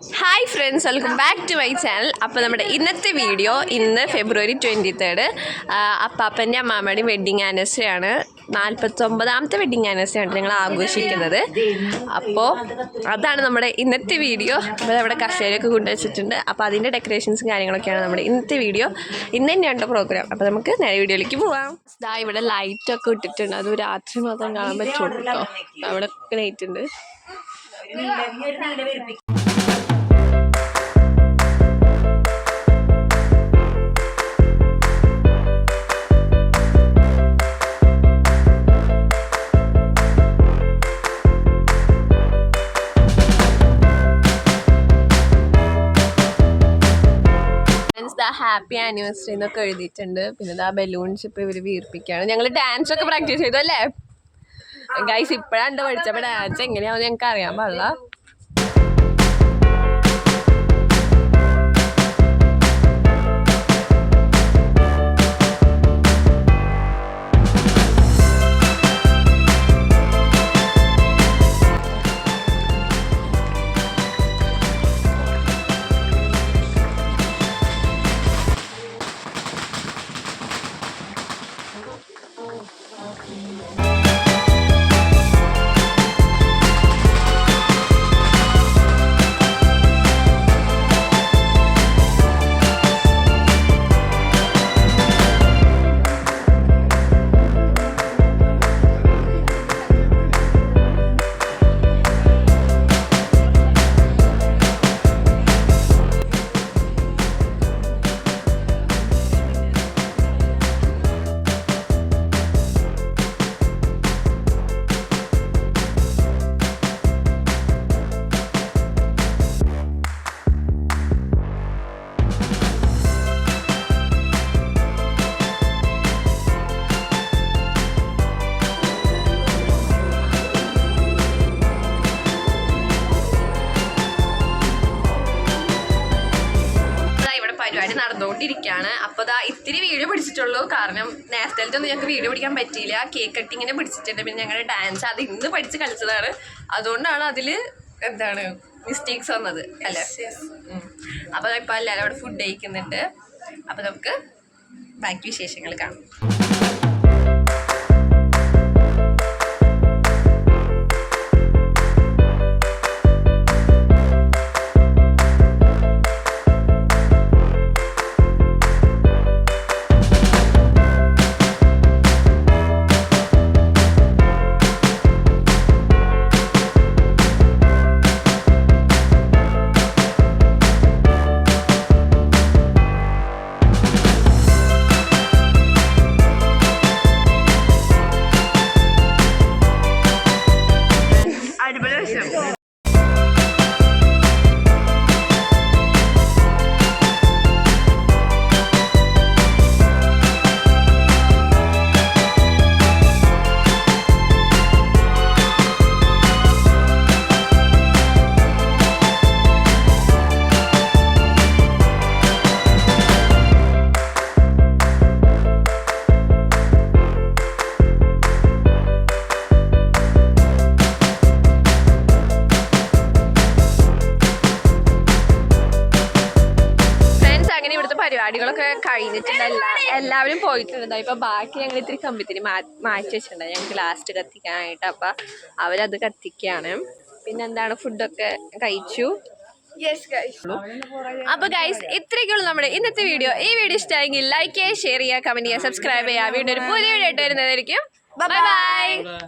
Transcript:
Hi friends, welcome back to my channel. അപ്പോൾ നമ്മുടെ ഇന്നത്തെ വീഡിയോ ഇന്ന് ഫെബ്രുവരി 23 അപ്പാപ്പൻ്റെ അമ്മാമ്മയുടെയും വെഡ്ഡിങ് ആനിവേഴ്സറി ആണ്. 49ാമത്തെ വെഡ്ഡിങ് ആനിവേഴ്സറി ആണ് ഞങ്ങൾ ആഘോഷിക്കുന്നത്. അപ്പോൾ അതാണ് നമ്മുടെ ഇന്നത്തെ വീഡിയോ. അപ്പോൾ നമ്മുടെ കസേരയൊക്കെ കൊണ്ടുവച്ചിട്ടുണ്ട്. അപ്പോൾ അതിൻ്റെ ഡെക്കറേഷൻസും കാര്യങ്ങളൊക്കെയാണ് നമ്മുടെ ഇന്നത്തെ വീഡിയോ. ഇന്ന് തന്നെയുണ്ട് പ്രോഗ്രാം. അപ്പോൾ നമുക്ക് നേരെ വീഡിയോയിലേക്ക് പോവാം. ഇതാ ഇവിടെ ലൈറ്റൊക്കെ ഇട്ടിട്ടുണ്ട്. അത് രാത്രി മാത്രം കാണാൻ പറ്റുള്ളൂ കേട്ടോ. അവിടെ ലൈറ്റ് ഉണ്ട്. ഹാപ്പി ആനിവേഴ്സറി എന്നൊക്കെ എഴുതിയിട്ടുണ്ട്. പിന്നെ ഇതാ ബലൂൺസ് ഇപ്പൊ ഇവര് വീർപ്പിക്കുകയാണ്. ഞങ്ങൾ ഡാൻസ് ഒക്കെ പ്രാക്ടീസ് ചെയ്തു അല്ലേ ഗൈസ്? ഇപ്പഴാണ്ട് പഠിച്ചപ്പോ ഡാൻസ് എങ്ങനെയാവും ഞങ്ങൾക്ക് അറിയാൻ പാടില്ല. പരിപാടി നടന്നുകൊണ്ടിരിക്കുകയാണ്. അപ്പോൾ അതാ ഇത്തിരി വീഡിയോ പിടിച്ചിട്ടുള്ളൂ. കാരണം നേരത്തെ ഒന്നും ഞങ്ങൾക്ക് വീഡിയോ പിടിക്കാൻ പറ്റിയില്ല. കേക്ക് കട്ടിങ്ങിനെ പിടിച്ചിട്ടുണ്ട്. പിന്നെ ഞങ്ങളുടെ ഡാൻസ് അത് ഇന്ന് പഠിച്ച് കളിച്ചതാണ്. അതുകൊണ്ടാണ് അതിൽ മിസ്റ്റേക്സ് വന്നത് അല്ലേ? അപ്പോൾ ഇപ്പോൾ എല്ലാവരും അവിടെ ഫുഡ് കഴിക്കുന്നുണ്ട്. അപ്പോൾ നമുക്ക് ബാക്കി വിശേഷങ്ങൾ കാണാം. പരിപാടികളൊക്കെ കഴിഞ്ഞിട്ടുണ്ടല്ല, എല്ലാവരും പോയിട്ടുണ്ട്. ഇപ്പൊ ബാക്കി ഞങ്ങൾ ഇത്തിരി കമ്പിത്തിരി മാറ്റി വെച്ചിട്ടുണ്ട് ഞങ്ങൾക്ക് ലാസ്റ്റ് കത്തിക്കാനായിട്ട്. അപ്പൊ അവരത് കത്തിക്കാണ്. പിന്നെന്താണ്, ഫുഡൊക്കെ കഴിച്ചു. അപ്പൊ ഗൈസ്, ഇത്രയൊക്കെയുള്ളൂ നമ്മുടെ ഇന്നത്തെ വീഡിയോ. ഈ വീഡിയോ ഇഷ്ടമായെങ്കിൽ ലൈക്ക് ചെയ്യുക, ഷെയർ ചെയ്യുക, കമന്റ് ചെയ്യുക, സബ്സ്ക്രൈബ് ചെയ്യുക. വീണ്ടും ഒരു പുതിയ വീഡിയോ ആയിട്ട് വരുന്നതായിരിക്കും. Bye bye.